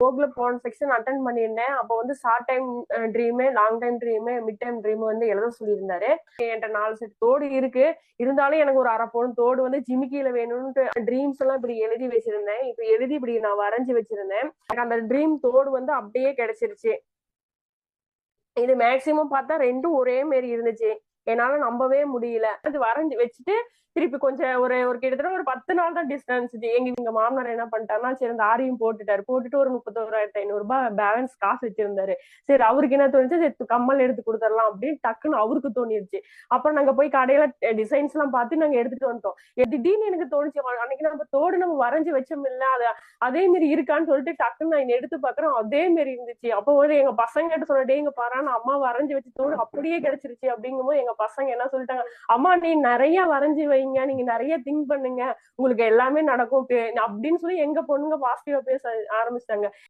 போக்ல போன section attend பண்ணியிருந்தேன். அப்போ வந்து short time dream, long time dream, mid time dream வந்து எழுத சொல்லியிருந்தாரு. என்கிட்ட 4 செட் தோடு இருக்கு. இருந்தாலும் எனக்கு ஒரு 1/2 பவுன் தோடு வந்து ஜிமிக்கில வேணும்னு ட்ரீம்ஸ் எல்லாம் இப்படி எழுதி வச்சிருந்தேன். இப்ப எழுதி இப்படி நான் வரைஞ்சு வச்சிருந்தேன். எனக்கு அந்த ட்ரீம் தோடு வந்து அப்படியே கிடைச்சிருச்சு. இது மேக்சிமம் பார்த்தா 2ம் ஒரே மாரி இருந்துச்சு. என்னால நம்பவே முடியல. அது வரைஞ்சு வச்சுட்டு திருப்பி கொஞ்சம் ஒரு ஒரு கிட்டத்தட்ட ஒரு 10 நாள் தான் டிஸ்டன்ஸ். எங்க மாமனார் என்ன பண்ணிட்டாருன்னா, சரி அந்த ஆரியும் போட்டுட்டாரு. போட்டுட்டு ஒரு 31,500 பேலன்ஸ் காசு வச்சிருந்தாரு. சரி அவருக்கு என்ன தோணுச்சு, சரி கம்மல் எடுத்து கொடுத்துடலாம் அப்படின்னு டக்குன்னு அவருக்கு தோணிருச்சு. அப்புறம் நாங்க போய் கடையில டிசைன்ஸ் எல்லாம் பார்த்து நாங்க எடுத்துட்டு வந்துட்டோம். திடீர்னு எனக்கு தோணுச்சு, அன்னைக்கு நம்ம தோடு நம்ம வரைஞ்சு வச்சோம் இல்ல, அது அதே மாதிரி இருக்கான்னு சொல்லிட்டு டக்குன்னு நான் எடுத்து பாக்குறேன், அதே மாதிரி இருந்துச்சு. அப்போ வந்து எங்க பசங்க கிட்ட சொன்ன, டேய் இங்க பாரு நான் அம்மா வரைஞ்சு வச்சு தோடு அப்படியே கிடைச்சிருச்சு அப்படிங்கும்போது எங்க பசங்க என்ன சொல்லிட்டாங்க, அம்மா நீ நிறைய வரைஞ்சு வைங்க, நீங்க நிறைய திங்க் பண்ணுங்க, உங்களுக்கு எல்லாமே நடக்கும் அப்படின்னு சொல்லி எங்க பொண்ணுங்க பாசிட்டிவா பேச ஆரம்பிச்சிட்டாங்க.